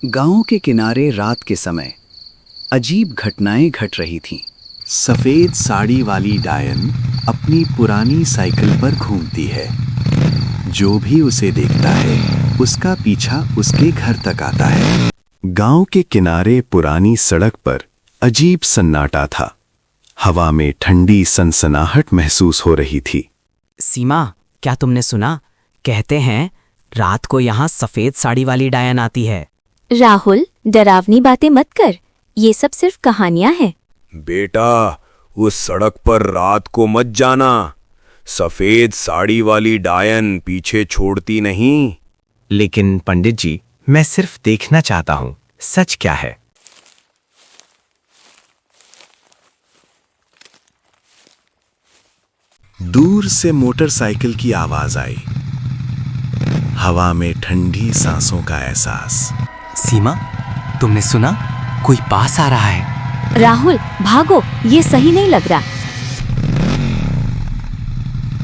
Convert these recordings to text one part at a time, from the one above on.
गांव के किनारे रात के समय अजीब घटनाएं घट रही थीं। सफेद साड़ी वाली डायन अपनी पुरानी साइकिल पर घूमती है। जो भी उसे देखता है उसका पीछा उसके घर तक आता है। गांव के किनारे पुरानी सड़क पर अजीब सन्नाटा था। हवा में ठंडी सनसनाहट महसूस हो रही थी। सीमा, क्या तुमने सुना? कहते हैं रात को यहाँ सफेद साड़ी वाली डायन आती है। राहुल, डरावनी बातें मत कर, ये सब सिर्फ कहानियां हैं। बेटा, उस सड़क पर रात को मत जाना। सफेद साड़ी वाली डायन पीछे छोड़ती नहीं। लेकिन पंडित जी, मैं सिर्फ देखना चाहता हूँ, सच क्या है? दूर से मोटरसाइकिल की आवाज आई। हवा में ठंडी सांसों का एहसास। सीमा, तुमने सुना? कोई पास आ रहा है। राहुल, भागो, ये सही नहीं लग रहा।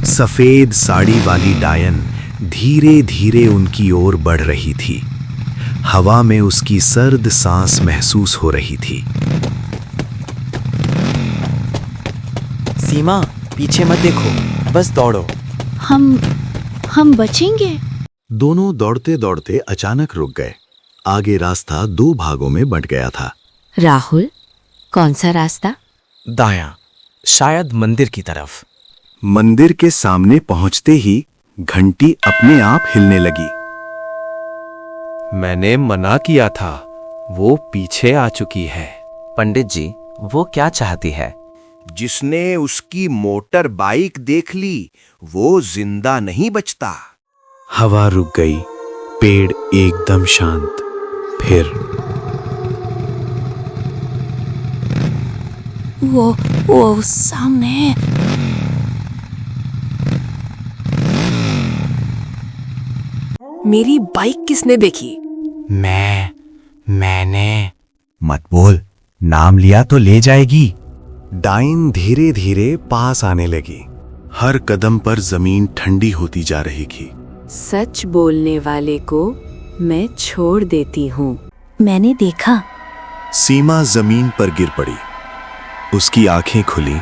सफेद साड़ी वाली डायन धीरे धीरे उनकी ओर बढ़ रही थी। हवा में उसकी सर्द सांस महसूस हो रही थी। सीमा, पीछे मत देखो, बस दौड़ो। हम बचेंगे। दोनों दौड़ते दौड़ते अचानक रुक गए। आगे रास्ता दो भागों में बंट गया था। राहुल, कौन सा रास्ता? दायां, शायद मंदिर की तरफ। मंदिर के सामने पहुंचते ही घंटी अपने आप हिलने लगी। मैंने मना किया था, वो पीछे आ चुकी है। पंडित जी, वो क्या चाहती है? जिसने उसकी मोटर बाइक देख ली वो जिंदा नहीं बचता। हवा रुक गई, पेड़ एकदम शांत। फिर वो सामने। मेरी बाइक किसने देखी? मैंने। मत बोल, नाम लिया तो ले जाएगी। डायन धीरे धीरे पास आने लगी। हर कदम पर जमीन ठंडी होती जा रही थी। सच बोलने वाले को मैं छोड़ देती हूँ। मैंने देखा। सीमा जमीन पर गिर पड़ी। उसकी आंखें खुली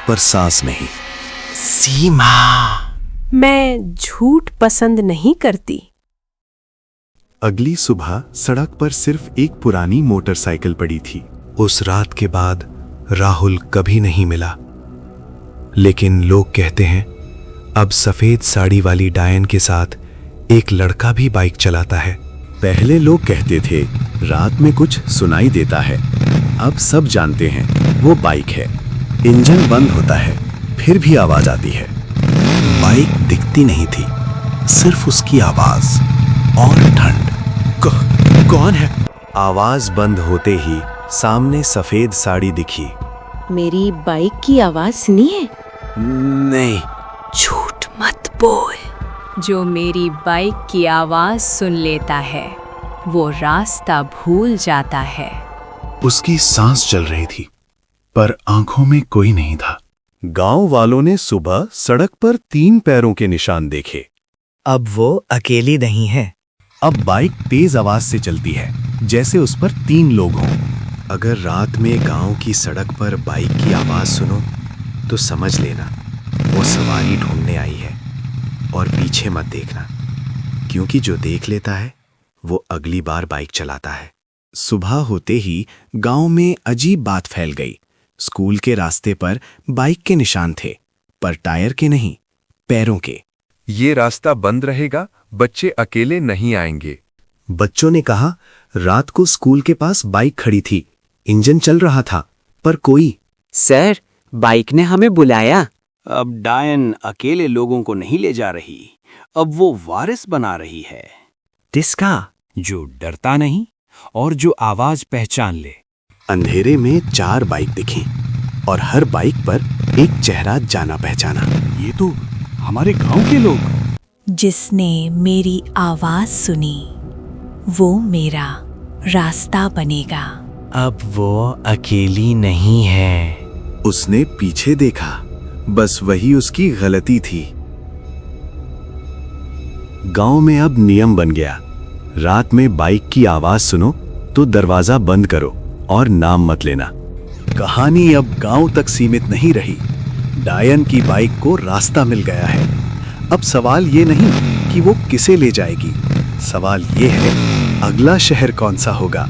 पर सांस नहीं। सीमा। मैं झूठ पसंद नहीं करती। अगली सुबह सड़क पर सिर्फ एक पुरानी मोटरसाइकिल पड़ी थी। उस रात के बाद राहुल कभी नहीं मिला। लेकिन लोग कहते हैं अब सफेद साड़ी वाली डायन के साथ एक लड़का भी बाइक चलाता है। पहले लोग कहते थे रात में कुछ सुनाई देता है। अब सब जानते हैं वो बाइक है। इंजन बंद होता है फिर भी आवाज आती है। बाइक दिखती नहीं थी, सिर्फ उसकी आवाज और ठंड। कौन है? आवाज बंद होते ही सामने सफेद साड़ी दिखी। मेरी बाइक की आवाज सुनी है? नहीं। झूठ मत बोल। जो मेरी बाइक की आवाज सुन लेता है वो रास्ता भूल जाता है। उसकी सांस चल रही थी पर आंखों में कोई नहीं था। गांव वालों ने सुबह सड़क पर 3 पैरों के निशान देखे। अब वो अकेली नहीं है। अब बाइक तेज आवाज से चलती है जैसे उस पर 3 लोग हों। अगर रात में गांव की सड़क पर बाइक की आवाज सुनो तो समझ लेना वो सवारी ढूंढने आई है। और पीछे मत देखना, क्योंकि जो देख लेता है वो अगली बार बाइक चलाता है। सुबह होते ही गांव में अजीब बात फैल गई। स्कूल के रास्ते पर बाइक के निशान थे, पर टायर के नहीं, पैरों के। ये रास्ता बंद रहेगा, बच्चे अकेले नहीं आएंगे। बच्चों ने कहा रात को स्कूल के पास बाइक खड़ी थी, इंजन चल रहा था, पर कोई। सर, बाइक ने हमें बुलाया। अब डायन अकेले लोगों को नहीं ले जा रही, अब वो वारिस बना रही है। किसका? जो डरता नहीं और जो आवाज पहचान ले। अंधेरे में 4 बाइक दिखी और हर बाइक पर एक चेहरा जाना पहचाना। ये तो हमारे गांव के लोग। जिसने मेरी आवाज सुनी वो मेरा रास्ता बनेगा। अब वो अकेली नहीं है। उसने पीछे देखा, बस वही उसकी गलती थी। गांव में अब नियम बन गया, रात में बाइक की आवाज सुनो तो दरवाजा बंद करो और नाम मत लेना। कहानी अब गांव तक सीमित नहीं रही। डायन की बाइक को रास्ता मिल गया है। अब सवाल ये नहीं कि वो किसे ले जाएगी, सवाल ये है अगला शहर कौन सा होगा।